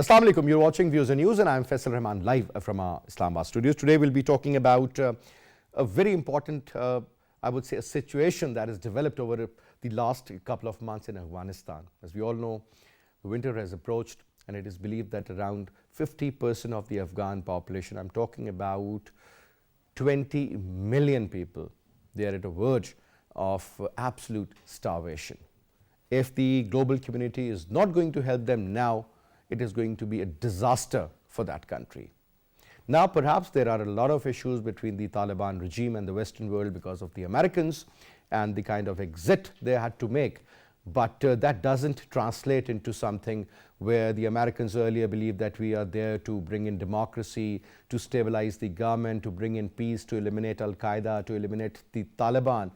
Assalamu alaikum. You're watching Views and News and I'm Faisal Rahman live from our Islamabad studios. Today we'll be talking about a very important, I would say, a situation that has developed over the last couple of months in Afghanistan. As we all know, the winter has approached and it is believed that around 50% of the Afghan population, I'm talking about 20 million people, they are at the verge of absolute starvation. If the global community is not going to help them now, it is going to be a disaster for that country. Now, perhaps there are a lot of issues between the Taliban regime and the Western world because of the Americans and the kind of exit they had to make. But that doesn't translate into something where the Americans earlier believed that we are there to bring in democracy, to stabilize the government, to bring in peace, to eliminate Al-Qaeda, to eliminate the Taliban.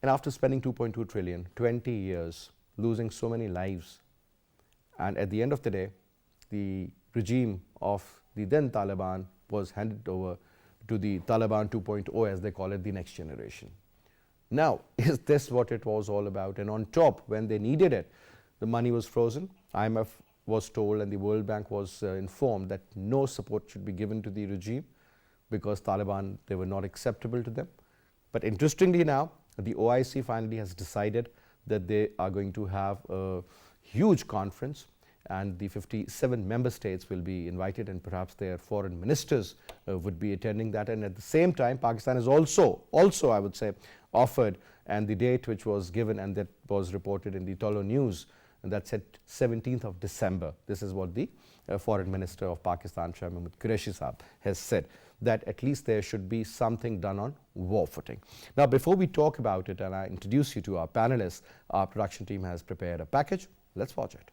And after spending 2.2 trillion, 20 years, losing so many lives, and at the end of the day, the regime of the then Taliban was handed over to the Taliban 2.0, as they call it, the next generation. Now, is this what it was all about? And on top, when they needed it, the money was frozen. IMF was told and the World Bank was informed that no support should be given to the regime because Taliban, they were not acceptable to them. But interestingly now, the OIC finally has decided that they are going to have a huge conference and the 57 member states will be invited and perhaps their foreign ministers would be attending that. And at the same time, Pakistan is also I would say, offered, and the date which was given and that was reported in the Tolo News, and that's at 17th of December. This is what the Foreign Minister of Pakistan, Shah Mahmood Qureshi Saab, has said, that at least there should be something done on war footing. Now, before we talk about it and I introduce you to our panelists, our production team has prepared a package. Let's watch it.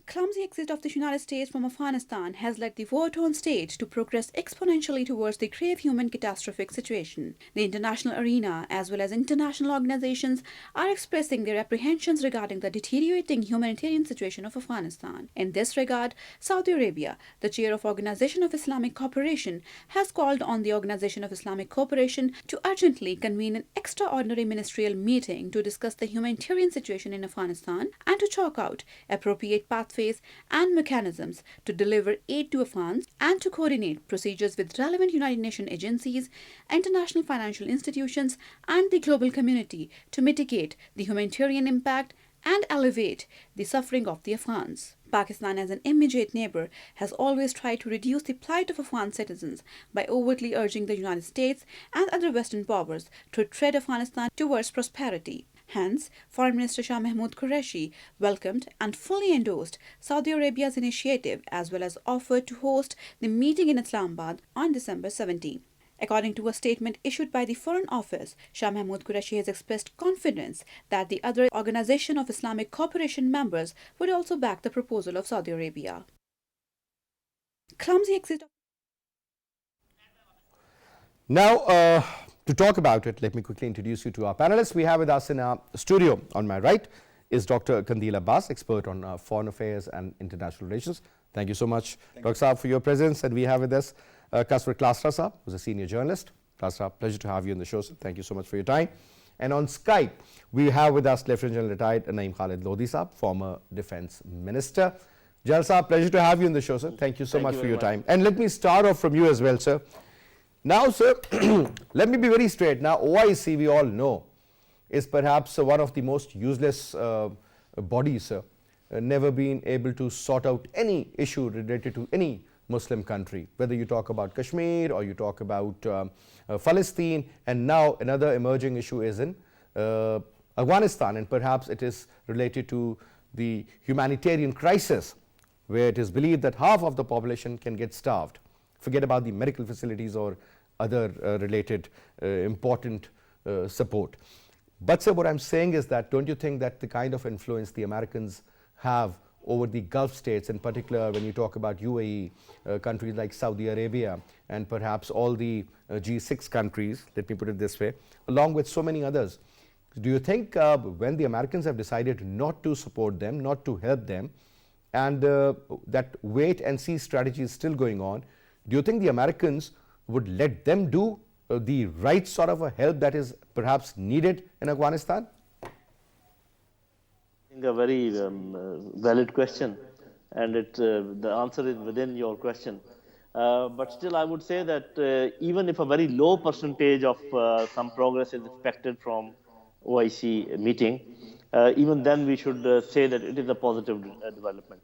Clumsy exit of the United States from Afghanistan has led the war-torn state to progress exponentially towards the grave human catastrophic situation. The international arena, as well as international organizations, are expressing their apprehensions regarding the deteriorating humanitarian situation of Afghanistan. In this regard, Saudi Arabia, the chair of Organization of Islamic Cooperation, has called on the Organization of Islamic Cooperation to urgently convene an extraordinary ministerial meeting to discuss the humanitarian situation in Afghanistan and to chalk out appropriate pathways and mechanisms to deliver aid to Afghans and to coordinate procedures with relevant United Nations agencies, international financial institutions and the global community to mitigate the humanitarian impact and alleviate the suffering of the Afghans. Pakistan, as an immediate neighbor, has always tried to reduce the plight of Afghan citizens by overtly urging the United States and other Western powers to tread Afghanistan towards prosperity. Hence, Foreign Minister Shah Mahmood Qureshi welcomed and fully endorsed Saudi Arabia's initiative as well as offered to host the meeting in Islamabad on December 17. According to a statement issued by the Foreign Office, Shah Mahmood Qureshi has expressed confidence that the other Organization of Islamic Cooperation members would also back the proposal of Saudi Arabia. Clumsy exit. Now, to talk about it, let me quickly introduce you to our panelists. We have with us in our studio on my right is Dr. Qandil Abbas, expert on foreign affairs and international relations. Thank you so much, Dr. Saab, for your presence. And we have with us Kasper Klastra Saab, who's a senior journalist. Klastra, pleasure to have you on the show, sir. Thank you so much for your time. And on Skype, we have with us Lieutenant General retired Naeem Khalid Lodi Saab, former defense minister. General Saab, pleasure to have you on the show, sir. Thank you so much for your time. And let me start off from you as well, sir. Now, sir, let me be very straight. Now, OIC, we all know, is perhaps one of the most useless bodies, sir. Never been able to sort out any issue related to any Muslim country, whether you talk about Kashmir or you talk about Palestine, and now another emerging issue is in Afghanistan, and perhaps it is related to the humanitarian crisis, where it is believed that half of the population can get starved. Forget about the medical facilities or other related important support. But sir, what I'm saying is that don't you think that the kind of influence the Americans have over the Gulf states, in particular when you talk about UAE, countries like Saudi Arabia and perhaps all the G6 countries, let me put it this way, along with so many others, do you think when the Americans have decided not to support them, not to help them, and that wait and see strategy is still going on, do you think the Americans would let them do the right sort of a help that is perhaps needed in Afghanistan? think a very valid question, and the answer is within your question. But still, I would say that even if a very low percentage of some progress is expected from OIC meeting, even then we should say that it is a positive development,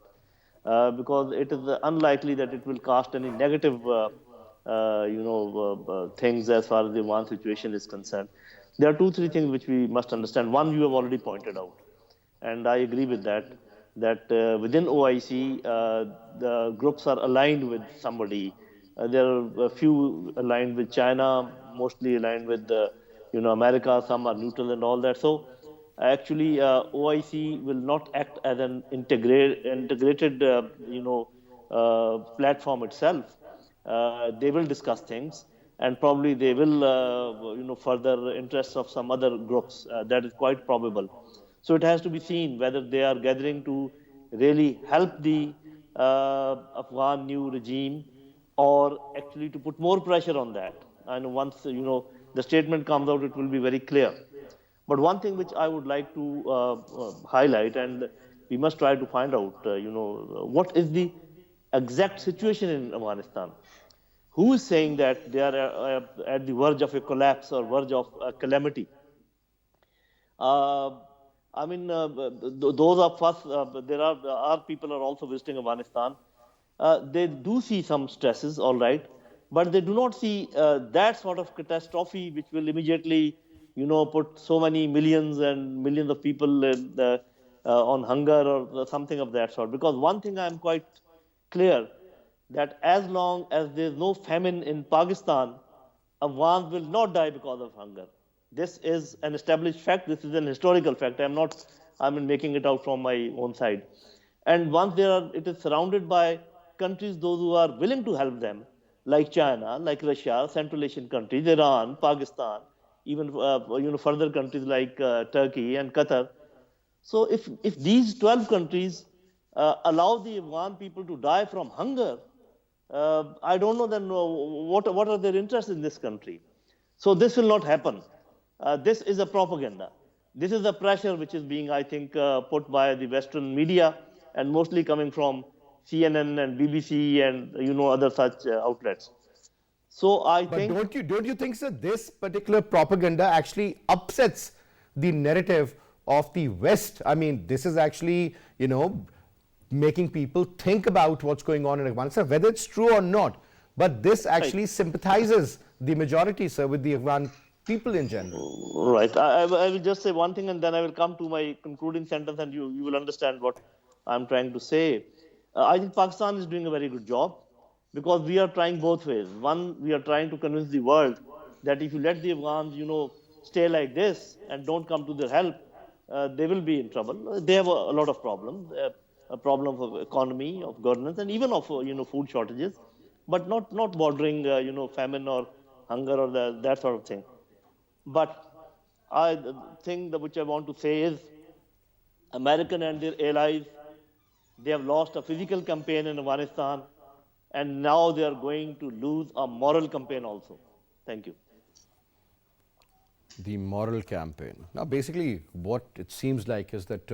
because it is unlikely that it will cast any negative, things as far as the one situation is concerned. There are two, three things which we must understand. One, you have already pointed out, and I agree with that. That within OIC, the groups are aligned with somebody. There are a few aligned with China, mostly aligned with America. Some are neutral and all that. So actually, OIC will not act as an integrated platform itself. They will discuss things, and probably they will further interests of some other groups. That is quite probable. So it has to be seen whether they are gathering to really help the Afghan new regime, or actually to put more pressure on that. And once the statement comes out, it will be very clear. But one thing which I would like to highlight, and we must try to find out, what is the exact situation in Afghanistan? Who is saying that they are at the verge of a collapse or verge of a calamity? I mean, those of us, there are our people are also visiting Afghanistan. They do see some stresses, all right, but they do not see that sort of catastrophe which will immediately, put so many millions and millions of people on hunger or something of that sort. Because one thing I am quite clear, that as long as there is no famine in Pakistan, Afghans will not die because of hunger. This is an established fact. This is an historical fact. I'm making it out from my own side. And once it is surrounded by countries, those who are willing to help them, like China, like Russia, Central Asian countries, Iran, Pakistan, even further countries like Turkey and Qatar. So if these 12 countries allow the Afghan people to die from hunger, I don't know then what are their interests in this country. So this will not happen. This is a propaganda. This is the pressure which is being, I think, put by the Western media, and mostly coming from CNN and BBC and other such outlets. So I But think, don't you think, sir, this particular propaganda actually upsets the narrative of the West? I mean, this is actually, making people think about what's going on in Afghanistan, whether it's true or not. But this actually sympathizes the majority, sir, with the Afghan people in general. right. I will just say one thing, and then I will come to my concluding sentence, and you will understand what I'm trying to say. I think Pakistan is doing a very good job, because we are trying both ways. One, we are trying to convince the world that if you let the Afghans, stay like this and don't come to their help, they will be in trouble. They have a lot of problems, a problem of economy, of governance, and even of food shortages, but not bordering famine or hunger or that sort of thing. But the thing which I want to say is, American and their allies, they have lost a physical campaign in Afghanistan, and now they are going to lose a moral campaign also. Thank you. The moral campaign. Now, basically, what it seems like is that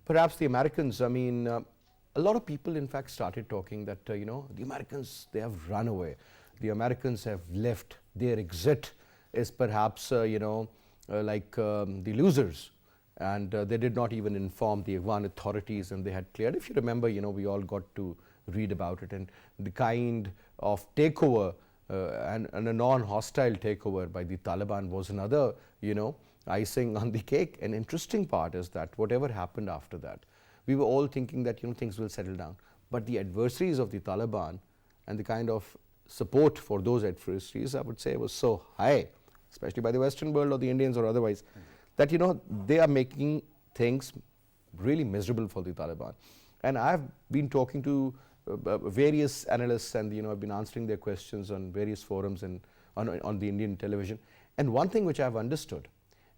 perhaps the Americans, I mean, a lot of people, in fact, started talking that, the Americans, they have run away. The Americans have left. Their exit is perhaps, like the losers. And they did not even inform the Afghan authorities, and they had cleared. If you remember, we all got to read about it, and the kind of takeover and a non-hostile takeover by the Taliban was another, icing on the cake. An interesting part is that whatever happened after that, we were all thinking that, things will settle down. But the adversaries of the Taliban and the kind of support for those adversaries, I would say, was so high, especially by the Western world or the Indians or otherwise, that, they are making things really miserable for the Taliban. And I've been talking to various analysts, and I've been answering their questions on various forums and on the Indian television. And one thing which I've understood,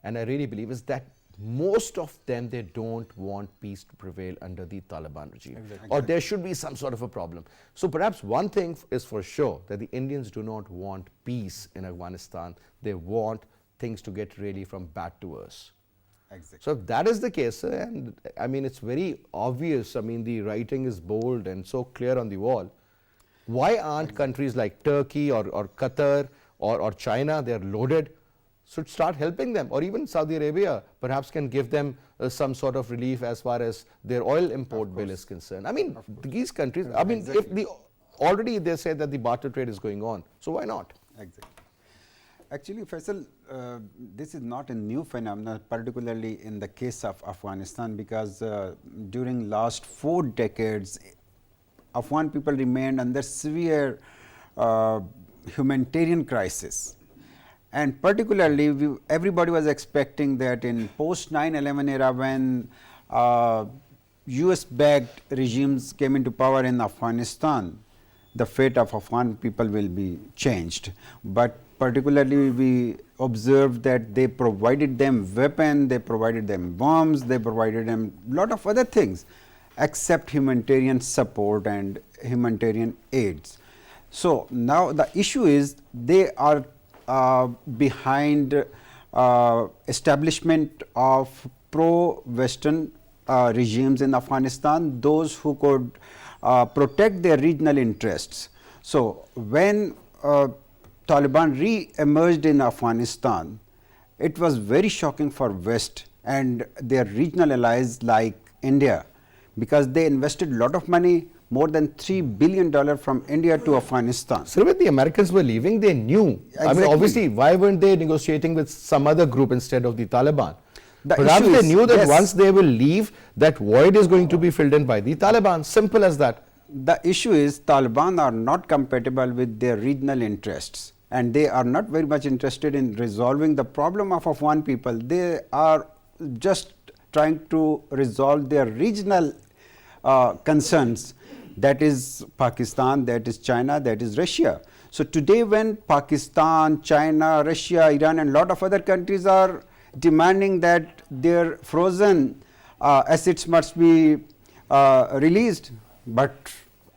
and I really believe, is that most of them, they don't want peace to prevail under the Taliban regime. Exactly. Or there should be some sort of a problem. So perhaps one thing is for sure, that the Indians do not want peace in Afghanistan. They want things to get really from bad to worse. Exactly. So if that is the case, and I mean, it's very obvious, I mean, the writing is bold and so clear on the wall. Why aren't countries like Turkey or Qatar or China, they're loaded, should start helping them, or even Saudi Arabia perhaps can give them some sort of relief as far as their oil import bill is concerned. I mean, these countries, I mean, if the already they say that the barter trade is going on, so why not? Exactly. Actually, Faisal, this is not a new phenomenon, particularly in the case of Afghanistan, because during last 4 decades, Afghan people remained under severe humanitarian crisis. And particularly, everybody was expecting that in post 9/11 era, when US-backed regimes came into power in Afghanistan, the fate of Afghan people will be changed. But particularly, we observed that they provided them weapons, they provided them bombs, they provided them a lot of other things, except humanitarian support and humanitarian aids. So now the issue is they are behind establishment of pro-Western regimes in Afghanistan, those who could protect their regional interests. So when Taliban re-emerged in Afghanistan, it was very shocking for West and their regional allies like India, because they invested a lot of money, more than $3 billion from India to Afghanistan. So when the Americans were leaving, they knew. I mean, Exactly. obviously, why weren't they negotiating with some other group instead of the Taliban? The Perhaps issue they is- knew that yes. once they will leave, that void is going to be filled in by the Taliban. Simple as that. The issue is Taliban are not compatible with their regional interests, and they are not very much interested in resolving the problem of Afghan people. They are just trying to resolve their regional concerns, that is Pakistan, that is China, that is Russia. So today when Pakistan, China, Russia, Iran and lot of other countries are demanding that their frozen assets must be released, but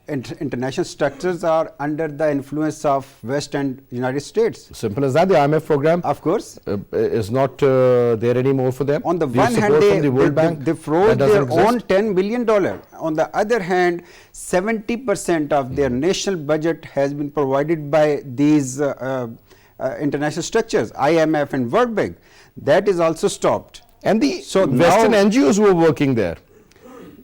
international structures are under the influence of West and United States. Simple as that. The IMF program Of course, is not there anymore for them. on the The one hand, support they, from the World Bank, they that froze doesn't their own exist. $10 billion. On the other hand, 70% of their national budget has been provided by these international structures, IMF and World Bank. That is also stopped. And the So Western now- NGOs who were working there.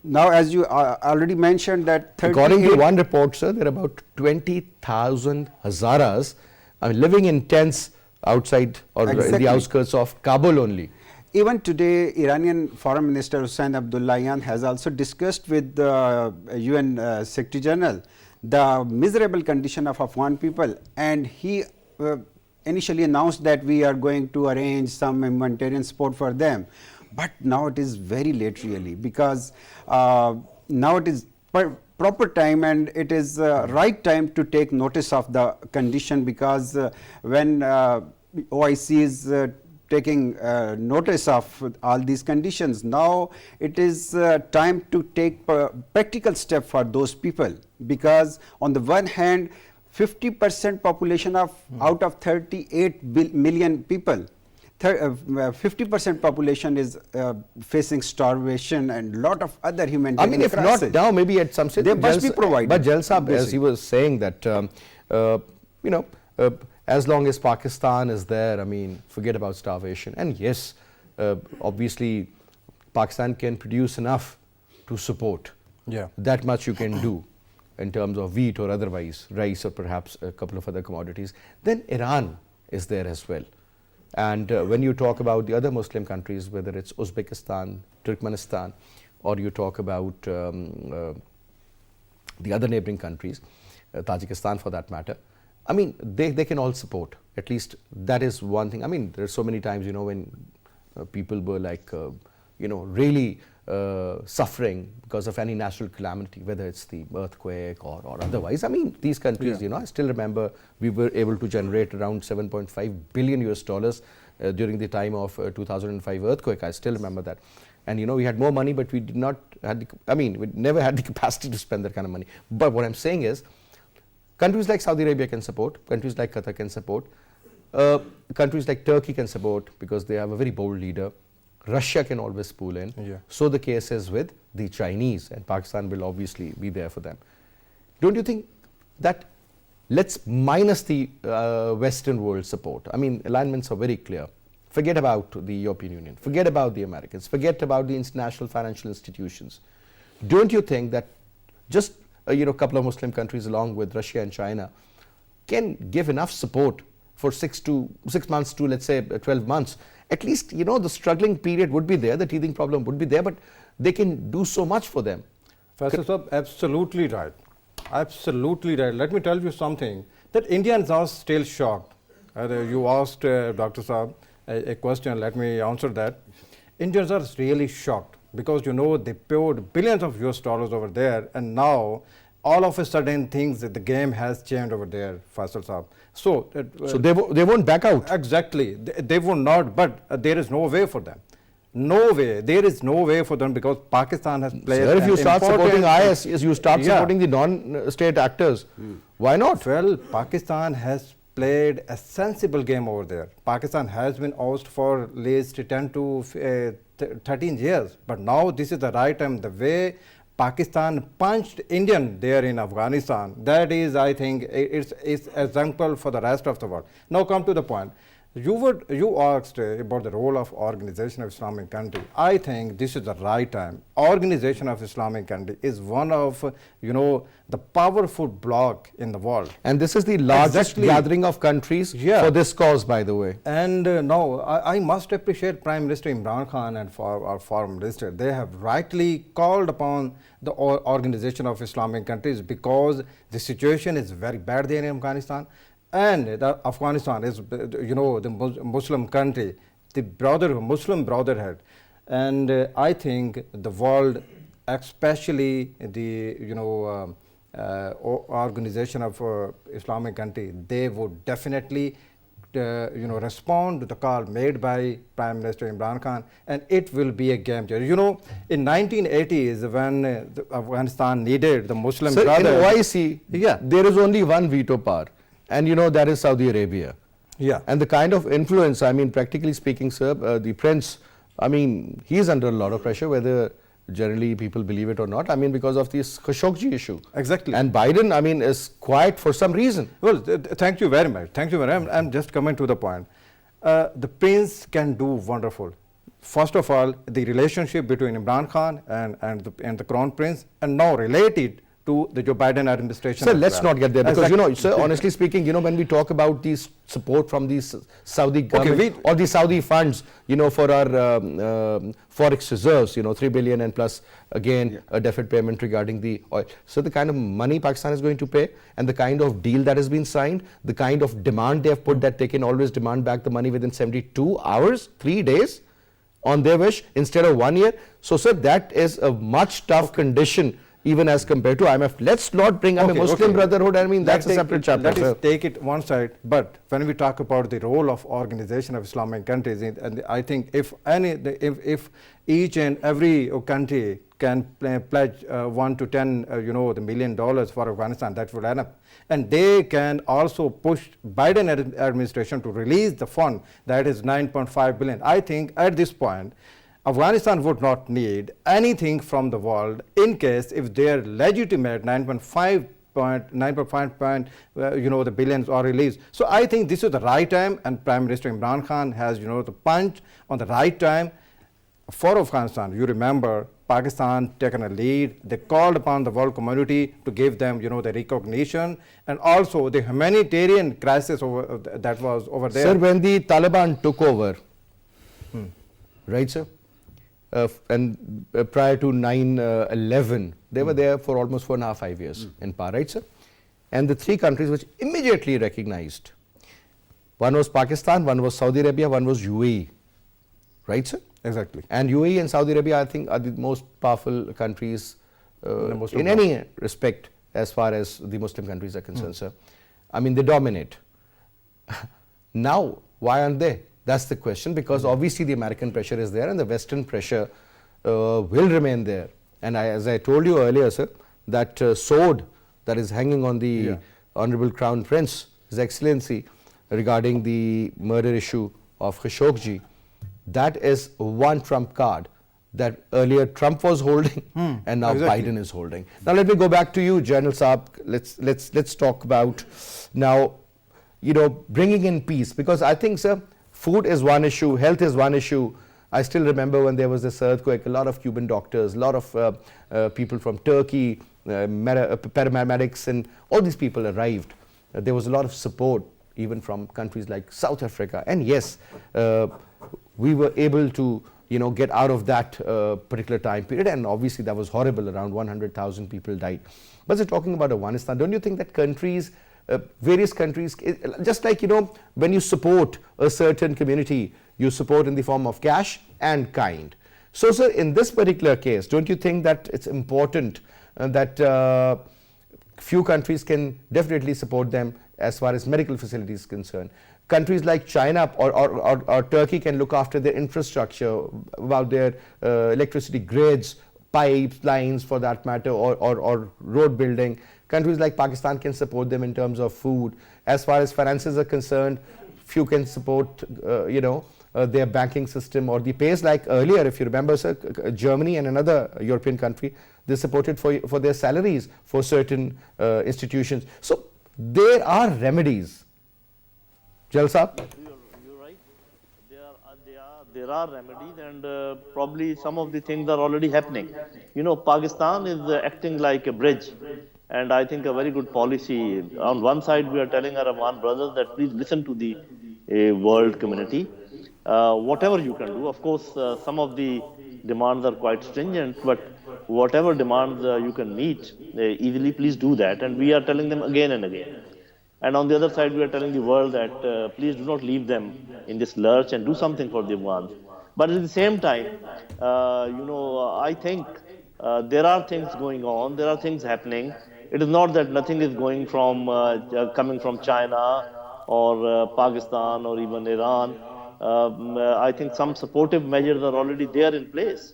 Now, as you already mentioned, that According to 38 one report, sir, there are about 20,000 Hazaras living in tents outside or in Exactly. the outskirts of Kabul only. Even today, Iranian Foreign Minister Hussein Abdullahian has also discussed with the UN Secretary General the miserable condition of Afghan people, and he initially announced that we are going to arrange some humanitarian support for them. But now it is very late really, because now it is proper time and it is right time to take notice of the condition, because when OIC is taking notice of all these conditions, now it is time to take practical step for those people, because on the one hand 50% population of out of 38 million people, 50% population is facing starvation and lot of other I humanitarian mean, if crisis. not now, maybe at some stage. They must be provided. But Jal Sahab, as Basic. he was saying that, you know, as long as Pakistan is there, I mean, forget about starvation. And yes, obviously, Pakistan can produce enough to support. Yeah. That much you can do in terms of wheat or otherwise, rice or perhaps a couple of other commodities. Then Iran is there as well. And when you talk about the other Muslim countries, whether it's Uzbekistan, Turkmenistan, or you talk about the other neighboring countries, Tajikistan for that matter, I mean, they can all support. At least that is one thing. I mean, there are so many times, you know, when people were like, you know, really suffering because of any natural calamity, whether it's the earthquake or otherwise. I mean, these countries, you know, I still remember we were able to generate around $7.5 billion during the time of 2005 earthquake. I still remember that. And, you know, we had more money, but we did not had we never had the capacity to spend that kind of money. But what I'm saying is, countries like Saudi Arabia can support, countries like Qatar can support, countries like Turkey can support because they have a very bold leader. Russia can always pull in. Yeah. So the case is with the Chinese, and Pakistan will obviously be there for them. Don't you think that, let's minus the Western world support. I mean, alignments are very clear. Forget about the European Union, forget about the Americans, forget about the international financial institutions. Don't you think that just a couple of Muslim countries along with Russia and China can give enough support for 6 months to, let's say, 12 months? At least, the struggling period would be there, the teething problem would be there, but they can do so much for them. Faisal Saab, absolutely right. Absolutely right. Let me tell you something, that Indians are still shocked. You asked Dr. Saab a question, let me answer that. Indians are really shocked because they poured billions of US dollars over there, and now all of a sudden things, the game has changed over there, Faisal Saab. So they won't back out. Exactly, they will not, but there is no way for them. No way, there is no way for them because Pakistan has played. Sir, if you start supporting IS, you start Yeah. supporting the non-state actors. Why not? Well, Pakistan has played a sensible game over there. Pakistan has been ousted for at least 10 to 13 years, but now this is the right time. The way Pakistan punched Indian there in Afghanistan, that is, I think, it's example for the rest of the world. Now come to the point. You asked about the role of Organization of Islamic Country. I think this is the right time. Organization of Islamic Country is one of, the powerful bloc in the world. And this is the largest Exactly. gathering of countries Yeah. for this cause, by the way. And now I must appreciate Prime Minister Imran Khan and for our Foreign Minister. They have rightly called upon the Organization of Islamic Countries because the situation is very bad there in Afghanistan. And Afghanistan is, the Muslim country, the Muslim Brotherhood. And I think the world, especially the, Organization of Islamic Country, they would definitely respond to the call made by Prime Minister Imran Khan, and it will be a game changer. In 1980s, when Afghanistan needed the Muslim Sir, in Brotherhood, OIC, Yeah. there is only one veto power, and that is Saudi Arabia. Yeah. And the kind of influence, I mean, practically speaking, sir, the prince, I mean, he is under a lot of pressure, whether generally people believe it or not. I mean, because of this Khashoggi issue. Exactly. And Biden, I mean, is quiet for some reason. Well, thank you very much. Thank you very much. I'm just coming to the point. The prince can do wonderful. First of all, the relationship between Imran Khan and the crown prince, and now related to the Joe Biden administration. Sir, as let's well. not get there because, Exactly. sir, honestly speaking, when we talk about these support from the Saudi government or the Saudi funds, for our forex reserves, 3 billion and plus, again, a deferred payment regarding the oil. So the kind of money Pakistan is going to pay and the kind of deal that has been signed, the kind of demand they have put that they can always demand back the money within 72 hours, 3 days on their wish instead of 1 year. So, sir, that is a much tough condition even as compared to IMF. Let's not bring up a Muslim Brotherhood. I mean, that's a separate chapter. Let us take it one side. But when we talk about the role of Organization of Islamic Countries, and I think if each and every country can pledge 1 to 10, the $1 million for Afghanistan, that would end up. And they can also push Biden administration to release the fund that is 9.5 billion. I think at this point, Afghanistan would not need anything from the world in case if their legitimate 9.5 the billions are released. So I think this is the right time, and Prime Minister Imran Khan has the punch on the right time for Afghanistan. You remember Pakistan taken a lead. They called upon the world community to give them the recognition, and also the humanitarian crisis that was over there. Sir, when the Taliban took over, right, sir? And prior to 9/11, they were there for almost 4.5 to 5 years in power, right, sir? And the 3 countries which immediately recognized, one was Pakistan, one was Saudi Arabia, one was UAE, right, sir? Exactly. And UAE and Saudi Arabia, I think, are the most powerful countries in any respect as far as the Muslim countries are concerned, sir. I mean, they dominate. Now, why aren't they? That's the question, because obviously the American pressure is there and the Western pressure will remain there. And as I told you earlier, sir, that sword that is hanging on the Honorable Crown Prince, His Excellency, regarding the murder issue of Khashoggi, that is one trump card that earlier Trump was holding and now exactly. Biden is holding. Now let me go back to you, General Saab. Let's talk about now, bringing in peace, because I think, sir, food is one issue, health is one issue. I still remember when there was this earthquake, a lot of Cuban doctors, a lot of people from Turkey, paramedics, and all these people arrived. There was a lot of support even from countries like South Africa, and yes, we were able to get out of that particular time period, and obviously that was horrible. Around 100,000 people died. But talking about Afghanistan, don't you think that countries, various countries, just like when you support a certain community, you support in the form of cash and kind. So sir, in this particular case, don't you think that it's important that few countries can definitely support them as far as medical facilities is concerned? Countries like China or Turkey can look after their infrastructure, about their electricity grids, pipes, lines for that matter, or road building. Countries like Pakistan can support them in terms of food. As far as finances are concerned, few can support their banking system or the pace, like earlier, if you remember, sir, Germany and another European country, they supported for their salaries for certain institutions. So there are remedies. Jal Saab? You're right. There are remedies, and probably some of the things are already happening. Pakistan is acting like a bridge, and I think a very good policy. On one side, we are telling our Afghan brothers that please listen to the world community. Whatever you can do, of course, some of the demands are quite stringent, but whatever demands you can meet easily, please do that. And we are telling them again and again. And on the other side, we are telling the world that please do not leave them in this lurch and do something for the Afghans. But at the same time, I think there are things going on, there are things happening. It is not that nothing is going from coming from China or Pakistan or even Iran. I think some supportive measures are already there in place.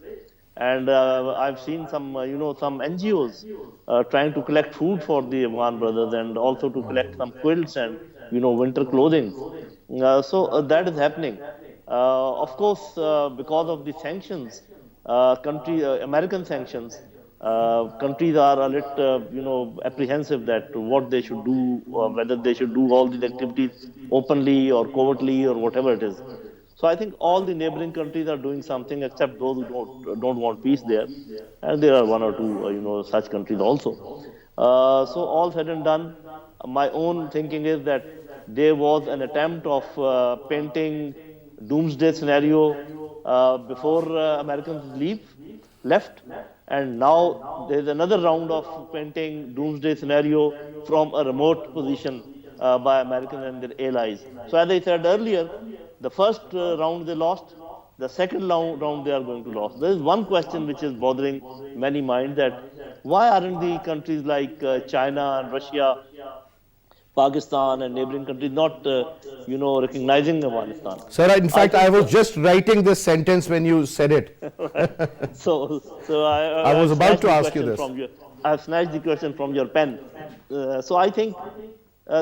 And I've seen some NGOs trying to collect food for the Afghan brothers, and also to collect some quilts and, winter clothing. So that is happening. Of course, because of the sanctions, American sanctions, countries are a little, apprehensive that what they should do, or whether they should do all these activities openly or covertly or whatever it is. So I think all the neighboring countries are doing something, except those who don't want peace there, and there are one or two, such countries also. So all said and done, my own thinking is that there was an attempt of painting doomsday scenario before Americans left, and now there is another round of painting doomsday scenario from a remote position by Americans and their allies. So as I said earlier, the first round they lost, the second round they are going to lose. There is one question which is bothering many minds, that why aren't the countries like China and Russia, Pakistan and neighboring countries not, recognizing Afghanistan? Sir, in fact, I was just writing this sentence when you said it. So I was about to ask you this. I have snatched the question from your pen. So I think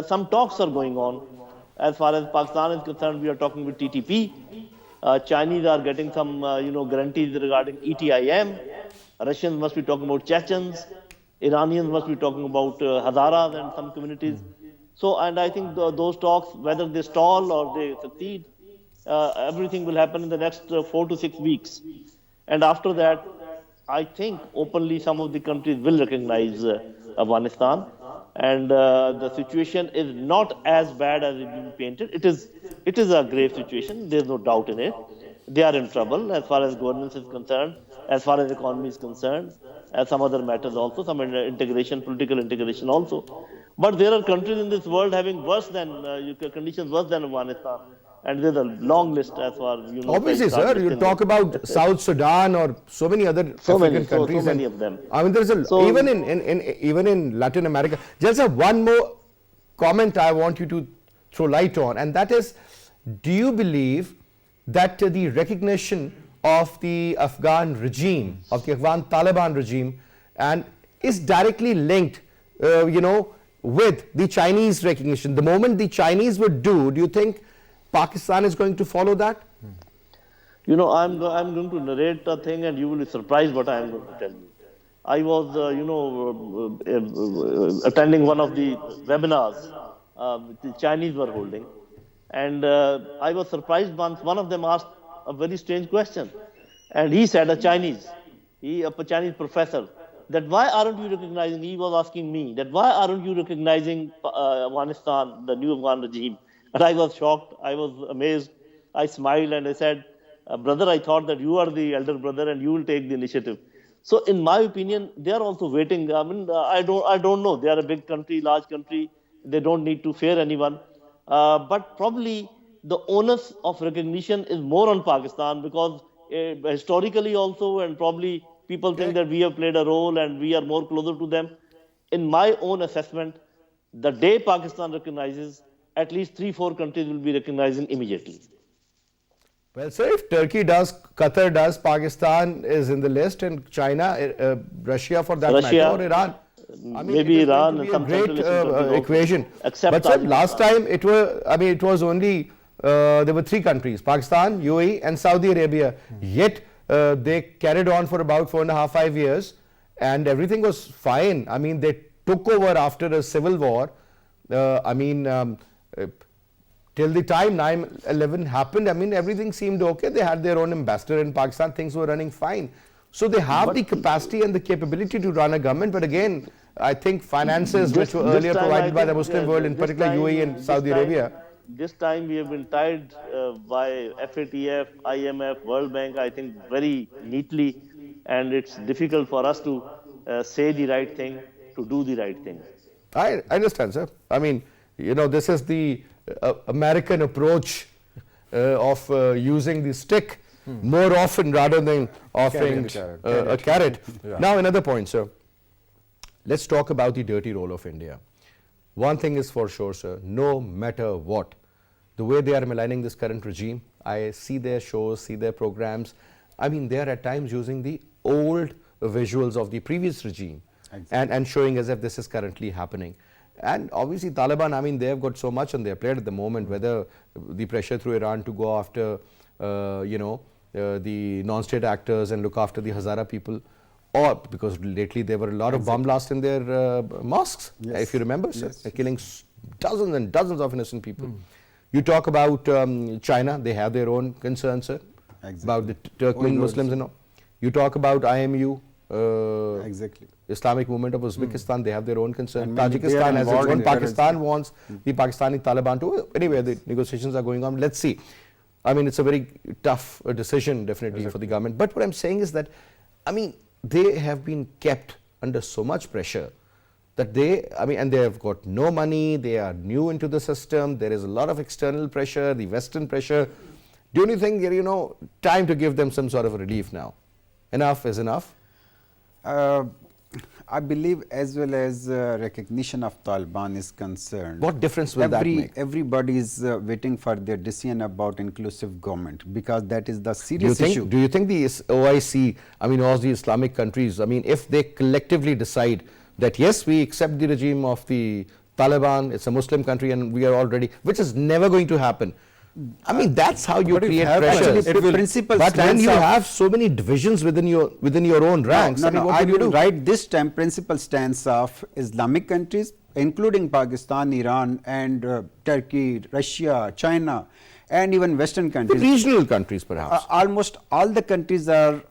some talks are going on. As far as Pakistan is concerned, we are talking with TTP. Chinese are getting some, guarantees regarding ETIM. Russians must be talking about Chechens. Iranians must be talking about Hazaras and some communities. So, and I think those talks, whether they stall or they succeed, everything will happen in the next 4 to 6 weeks. And after that, I think openly some of the countries will recognize Afghanistan. And the situation is not as bad as it is painted. It is a grave situation. There's no doubt in it. They are in trouble as far as governance is concerned, as far as economy is concerned, as some other matters also, some integration, political integration also. But there are countries in this world having worse than conditions worse than Afghanistan. And there's a long list as far as Obviously, sir, you talk about South Sudan or so many other African countries. So many of them. I mean, there's even in Latin America. Just one more comment I want you to throw light on, and that is, do you believe that the recognition of the Afghan regime, of the Afghan Taliban regime, and is directly linked, with the Chinese recognition? The moment the Chinese would do you think Pakistan is going to follow that? I'm going to narrate a thing, and you will be surprised what I am going to tell you. I was, attending one of the webinars the Chinese were holding, and I was surprised once one of them asked a very strange question, and he said, a Chinese professor, that why aren't you recognizing? He was asking me that why aren't you recognizing Afghanistan, the new Afghan regime? And I was shocked. I was amazed. I smiled and I said, brother, I thought that you are the elder brother and you will take the initiative. So, in my opinion, they are also waiting. I mean, I don't know. They are a big country, large country. They don't need to fear anyone. But probably the onus of recognition is more on Pakistan because historically also, and probably people think that we have played a role and we are more closer to them. In my own assessment, the day Pakistan recognizes, at least 3-4 countries will be recognizing immediately. Well, so if Turkey does, Qatar does, Pakistan is in the list, and China, Russia for that matter, or Iran. I mean, maybe it is Iran going and to some be a great Central Asian countries also, equation. except But sir, Tajikistan. last time it was only there were 3 countries: Pakistan, UAE, and Saudi Arabia. Yet they carried on for about 4.5-5 years, and everything was fine. I mean, they took over after a civil war. Till the time 9/11 happened, I mean, everything seemed okay. They had their own ambassador in Pakistan. Things were running fine. So they have the capacity and the capability to run a government. But again, I think finances which were earlier provided by the Muslim world, in particular UAE and Saudi Arabia. This time we have been tied by FATF, IMF, World Bank, I think very neatly, and it's difficult for us to say the right thing, to do the right thing. I understand, sir. I mean, this is the American approach of using the stick more often rather than offering a carrot. Yeah. Now, another point, sir. Let's talk about the dirty role of India. One thing is for sure, sir, no matter what, the way they are maligning this current regime, I see their shows, see their programs. I mean, they are at times using the old visuals of the previous regime and showing as if this is currently happening. And obviously Taliban, I mean, they have got so much on their plate at the moment, whether the pressure through Iran to go after, the non-state actors and look after the Hazara people, or because lately there were a lot of bomb blasts in their mosques, if you remember, sir, killing dozens and dozens of innocent people. You talk about China, they have their own concerns, sir, about the Turkmen Muslims and all. You talk about IMU, Islamic Movement of Uzbekistan, they have their own concern. Tajikistan has its own. Pakistan wants the Pakistani Taliban to. Anyway, the negotiations are going on. Let's see. I mean, it's a very tough decision, definitely, for the government. But what I'm saying is that, I mean, they have been kept under so much pressure that and they have got no money, they are new into the system, there is a lot of external pressure, the Western pressure. Do you think, time to give them some sort of relief now? Enough is enough? I believe as well as recognition of Taliban is concerned. What difference will that make? Everybody is waiting for their decision about inclusive government, because that is the serious issue. Do you think the OIC, I mean all the Islamic countries, I mean if they collectively decide that yes, we accept the regime of the Taliban, it's a Muslim country and we are all ready, which is never going to happen. I mean, that's how you create pressure. But when you have so many divisions within your own ranks, what will you do? Right this time, principal stance of Islamic countries, including Pakistan, Iran, and Turkey, Russia, China, and even Western countries. The regional countries, perhaps. Almost all the countries are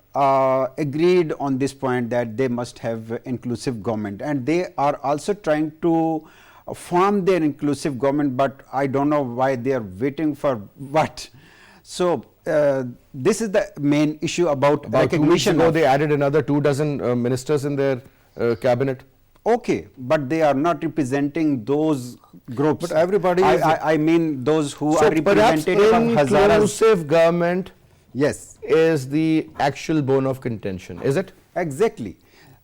agreed on this point that they must have inclusive government, and they are also trying to form their inclusive government, but I don't know why they are waiting for what. So this is the main issue about recognition. 2 weeks ago, they added another 24 ministers in their cabinet. Okay, but they are not representing those groups. But everybody I mean those who So are representative of Hazaras. inclusive government Yes. is the actual bone of contention, is it? Exactly.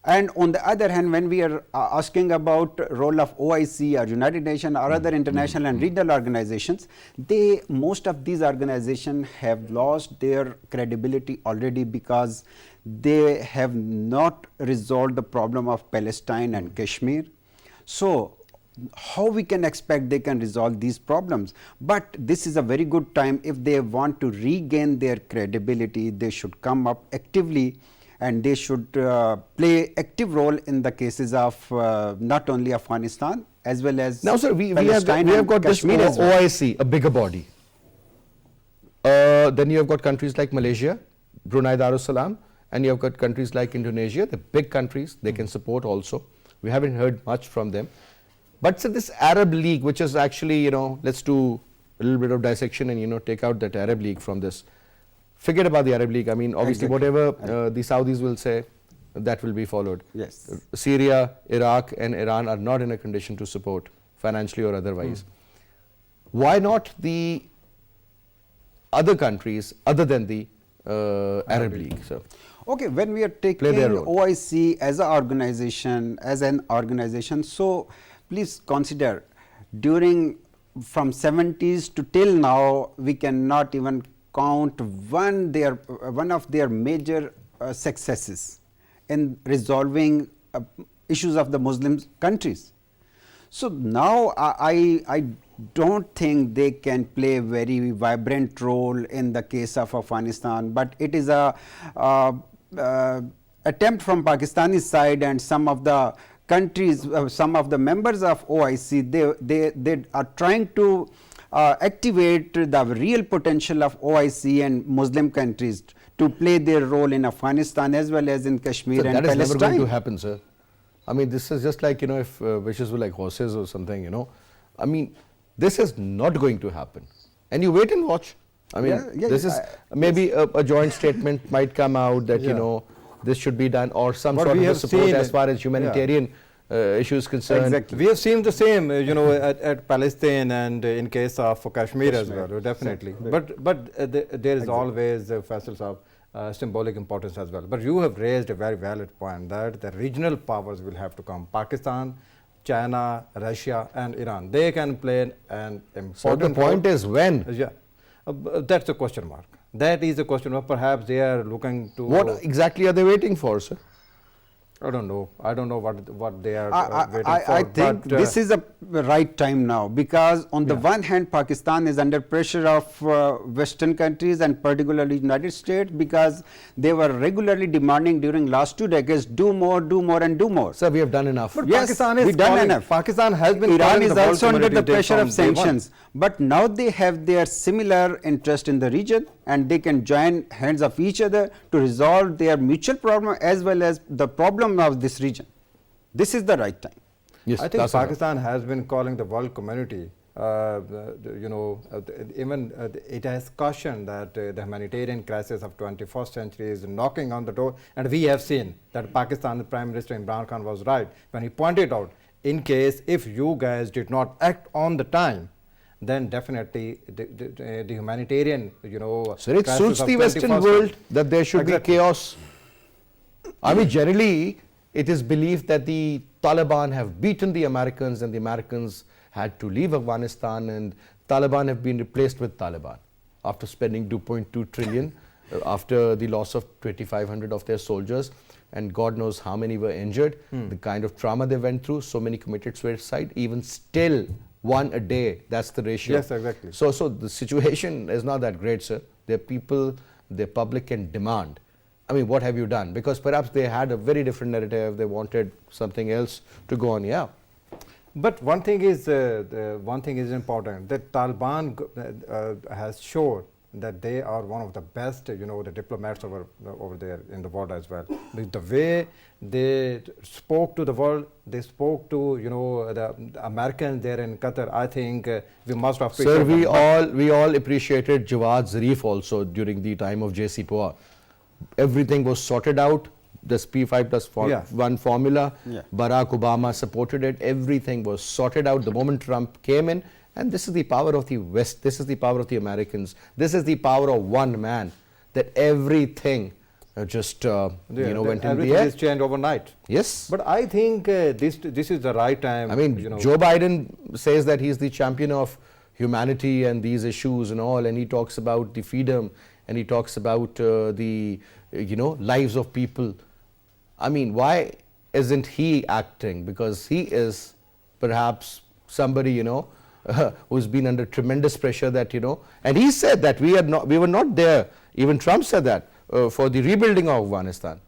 And on the other hand, when we are asking about role of OIC or United Nations or other international and regional organizations, most of these organizations have lost their credibility already, because they have not resolved the problem of Palestine and Kashmir. So how we can expect they can resolve these problems. But this is a very good time. If they want to regain their credibility, they should come up actively, and they should play active role in the cases of not only Afghanistan as well as Now, sir, we have Palestine and got this Kashmir as well. OIC, a bigger body. Then you have got countries like Malaysia, Brunei Darussalam, and you have got countries like Indonesia. The big countries, they can support also. We haven't heard much from them. But so this Arab League, which is actually, you know, let's do a little bit of dissection and, you know, take out that Arab League from this. Forget about the Arab League. I mean, obviously, Exactly. whatever the Saudis will say, that will be followed. Yes. Syria, Iraq, and Iran are not in a condition to support financially or otherwise. Why not the other countries other than the Arab League? So, Okay, when we are taking Play their role. OIC as an organization, so please consider during from 70s to till now, we cannot even count one of their major successes in resolving issues of the Muslim countries. So now I don't think they can play a very vibrant role in the case of Afghanistan, but it is a attempt from Pakistani side and some of the countries, some of the members of OIC, they are trying to activate the real potential of OIC and Muslim countries to play their role in Afghanistan as well as in Kashmir so and that is never going Palestine. to happen, sir. I mean, this is just like, you know, if wishes were like horses or something, you know. I mean, this is not going to happen. And you wait and watch. I mean, Yeah, this is maybe a joint statement might come out that, you know, this should be done, or some But sort we of a have support seen as it. far as humanitarian issues concerned. Exactly. We have seen the same, you know, at Palestine and in case of Kashmir as well, definitely. But there is always facets of symbolic importance as well. But you have raised a very valid point that the regional powers will have to come. Pakistan, China, Russia, and Iran. They can play an important So the point role. is when? Yeah, that's a question mark. That is a question mark. Perhaps they are looking to. What exactly are they waiting for, sir? I don't know. I don't know what they are waiting for. I think but, this is the right time now, because on the one hand Pakistan is under pressure of Western countries and particularly United States, because they were regularly demanding during last 2 decades, do more and do more. Sir, we have done enough. But Yes, Pakistan is we done calling- enough. Pakistan has been Iran calling is the world also under the community pressure of from day one. sanctions, but now they have their similar interest in the region, and they can join hands of each other to resolve their mutual problem as well as the problem of this region. This is the right time. Yes, I think that's enough. Pakistan has been calling the world community. It has cautioned that the humanitarian crisis of 21st century is knocking on the door, and we have seen that Pakistan Prime Minister Imran Khan was right when he pointed out, in case if you guys did not act on the time, then definitely the humanitarian, Sir, it crisis suits of the Western 21st world that there should Exactly. be chaos. I mean, generally, it is believed that the Taliban have beaten the Americans and the Americans had to leave Afghanistan, and Taliban have been replaced with Taliban after spending 2.2 trillion after the loss of 2,500 of their soldiers, and God knows how many were injured, the kind of trauma they went through, so many committed suicide, even still one a day, that's the ratio. Yes, exactly. So the situation is not that great, sir. Their people, their public can demand. I mean, what have you done? Because perhaps they had a very different narrative. They wanted something else to go on. Yeah. But one thing is important. That Taliban has shown that they are one of the best, the diplomats over there in the world as well. The way they spoke to the world, they spoke to the Americans there in Qatar. I think we must appreciate. Sir, them. we all appreciated Jawad Zarif also during the time of J.C. Poa. Everything was sorted out. This P5+1 formula, Barack Obama supported it. Everything was sorted out the moment Trump came in. And this is the power of the West. This is the power of the Americans. This is the power of one man, that everything just went in the Everything air. is changed overnight. Yes. But I think this is the right time. I mean, Joe Biden says that he's the champion of humanity and these issues and all, and he talks about the freedom, and he talks about the lives of people. I mean, why isn't he acting? Because he is perhaps somebody, you know, who's been under tremendous pressure that, you know, and he said that we were not there, even Trump said that, for the rebuilding of Afghanistan.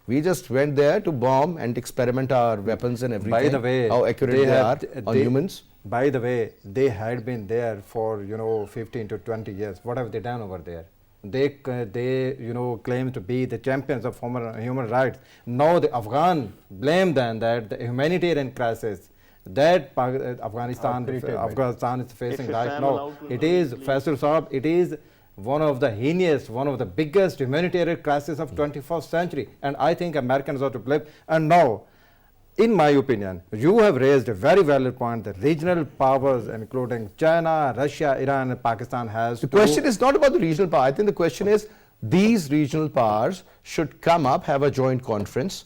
We just went there to bomb and experiment our weapons and everything. By the way, how accurate they are on humans. By the way, they had been there for 15 to 20 years. What have they done over there? They claim to be the champions of human rights. Now the Afghan blame them that the humanitarian crisis that Afghanistan is facing If right famine now. outbreak It is, please. Faisal Saab, it is one of the heinous, one of the biggest humanitarian crises of 21st century, and I think Americans are to blame. And now, in my opinion, you have raised a very valid point. The regional powers, including China, Russia, Iran, and Pakistan, has The question is not about the regional power. I think the question is these regional powers should come up, have a joint conference,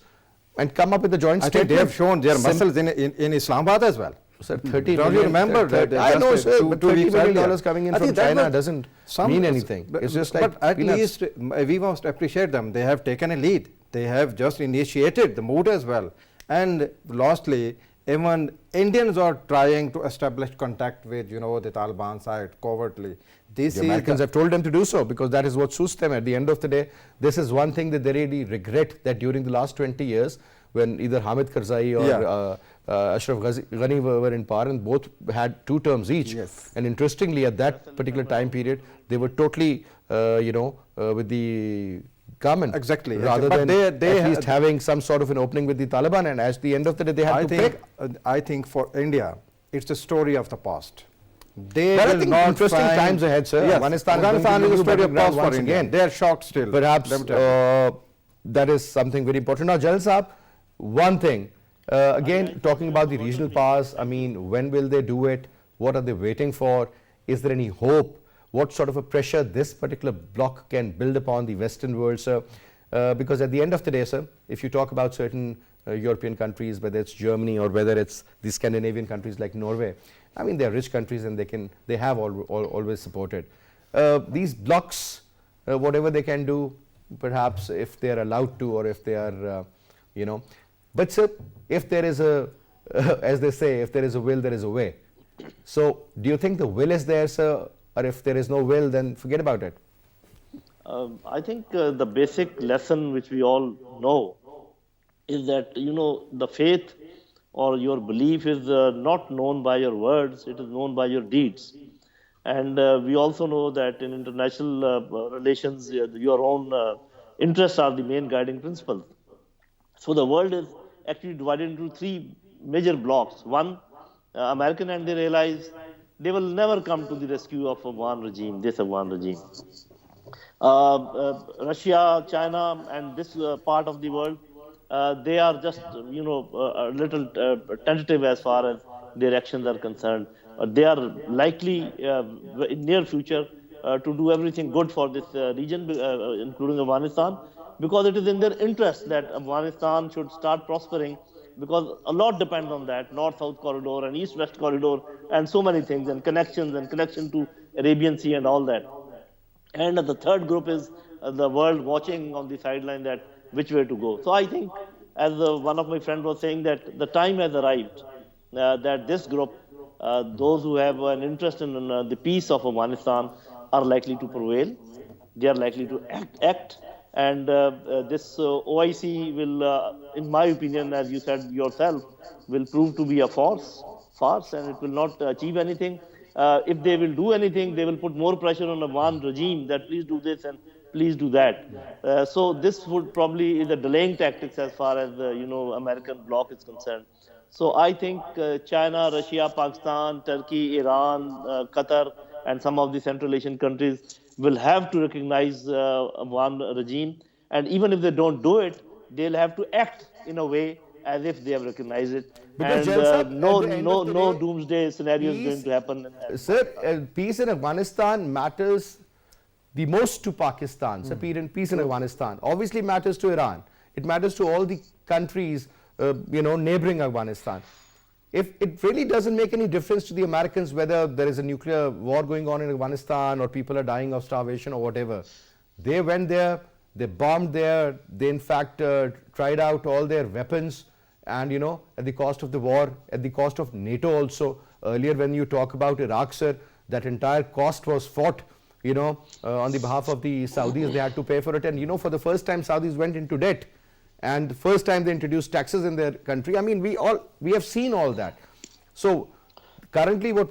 and come up with a joint I think statement. they have shown their Sim- muscles in Islamabad as well. Sir, 30 Don't you million, remember that? I know, just sir, two but $30 weeks million earlier. coming in I from think that China was doesn't some- mean anything. But, It's just like but at peanuts. least we must appreciate them. They have taken a lead. They have just initiated the mood as well. And lastly, even Indians are trying to establish contact with the Taliban side covertly. This The is Americans have told them to do so because that is what suits them. At the end of the day, this is one thing that they really regret, that during the last 20 years, when either Hamid Karzai or Yeah. Ashraf Ghani were in power, and both had 2 terms each. Yes. And interestingly, at that particular time period, they were totally, with the government. Exactly. Rather But than they at least had- having some sort of an opening with the Taliban, and at the end of the day, they had to pick. I think for India, it's a story of the past. They But I will think not interesting find- times ahead, sir. Yes, Afghanistan is going to Afghanistan give is a you story of battleground past for once India. again. They are shocked still. Perhaps Let me tell you. that is something very important. Now, Jalal Saab, one thing, again, talking about the regional powers, I mean, when will they do it? What are they waiting for? Is there any hope? What sort of a pressure this particular bloc can build upon the Western world, sir? Because at the end of the day, sir, if you talk about certain European countries, whether it's Germany or whether it's the Scandinavian countries like Norway, I mean, they're rich countries and they have always supported. These blocs, whatever they can do, perhaps if they are allowed to, or if they are, but sir, if there is a, as they say, if there is a will, there is a way. So, do you think the will is there, sir, or if there is no will, then forget about it? I think the basic lesson which we all know is that, the faith or your belief is not known by your words, it is known by your deeds. And we also know that in international relations, your own interests are the main guiding principles. So the world is actually divided into 3 major blocks. One, American, and they realize they will never come to the rescue of Afghan regime, this Afghan regime. Russia, China, and this part of the world, they are just, a little tentative as far as their actions are concerned. They are likely in near future to do everything good for this region, including Afghanistan, because it is in their interest that Afghanistan should start prospering, because a lot depends on that, North-South corridor and East-West corridor and so many things, and connection to Arabian Sea and all that. And the third group is the world watching on the sideline that which way to go. So I think, as one of my friends was saying, that the time has arrived that this group, those who have an interest in the peace of Afghanistan, are likely to prevail. They are likely to act. And this OIC will, in my opinion, as you said yourself, will prove to be a farce, and it will not achieve anything. If they will do anything, they will put more pressure on the Afghan regime that please do this and please do that. So this would probably is a delaying tactics as far as American bloc is concerned. So I think China, Russia, Pakistan, Turkey, Iran, Qatar, and some of the Central Asian countries will have to recognize Afghan regime. And even if they don't do it, they'll have to act in a way as if they have recognized it. Because, And Jalsa, at no the end of the day, doomsday scenario is going peace- to happen. Sir, peace in Afghanistan matters the most to Pakistan. So peace in Afghanistan obviously matters to Iran. It matters to all the countries, neighboring Afghanistan. If it really doesn't make any difference to the Americans whether there is a nuclear war going on in Afghanistan or people are dying of starvation or whatever, they went there, they bombed there, they in fact tried out all their weapons, and at the cost of the war, at the cost of NATO also. Earlier when you talk about Iraq, sir, that entire cost was fought on the behalf of the Saudis. They had to pay for it, and for the first time Saudis went into debt, and the first time they introduced taxes in their country. I mean, we have seen all that. So currently what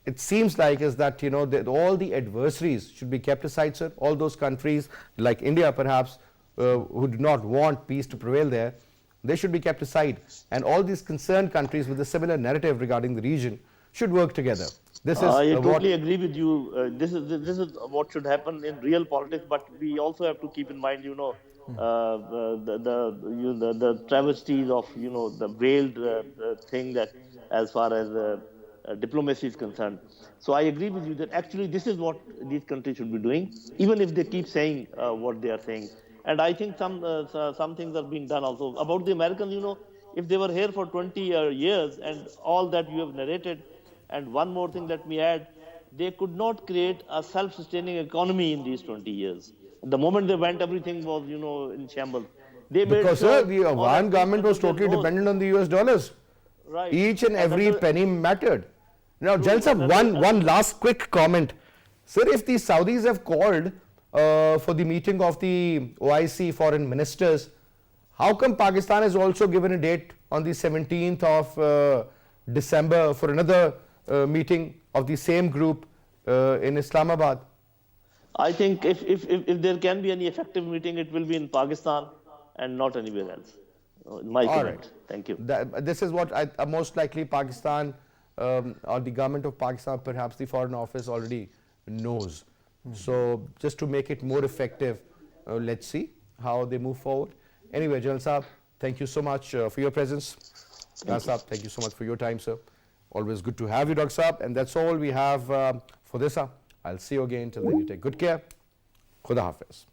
it seems like is that that all the adversaries should be kept aside, sir. All those countries like India perhaps who do not want peace to prevail there, they should be kept aside, and all these concerned countries with a similar narrative regarding the region should work together. This is I totally agree with you. This is what should happen in real politics, but we also have to keep in mind, the travesties of the veiled thing that as far as diplomacy is concerned. So I agree with you that actually this is what these countries should be doing, even if they keep saying what they are saying. And I think some things are being done also. About the Americans, if they were here for 20 years and all that you have narrated, and one more thing let me add, they could not create a self-sustaining economy in these 20 years. The moment they went, everything was, in shambles. They made because sure the Afghan government was totally dependent on the US dollars. Right. Each and every penny mattered. Now, Jalsa, one last quick comment. Sir, if the Saudis have called for the meeting of the OIC foreign ministers, how come Pakistan has also given a date on the 17th of December for another meeting of the same group in Islamabad? I think if there can be any effective meeting, it will be in Pakistan and not anywhere else. My All comment. right. Thank you. This is what most likely Pakistan or the government of Pakistan, perhaps the Foreign Office already knows. So just to make it more effective, let's see how they move forward. Anyway, General Saab, thank you so much for your presence. Saab, thank you so much for your time, sir. Always good to have you, Dr. Saab. And that's all we have for this hour. I'll see you again. Till then, you take good care. Khuda Hafiz.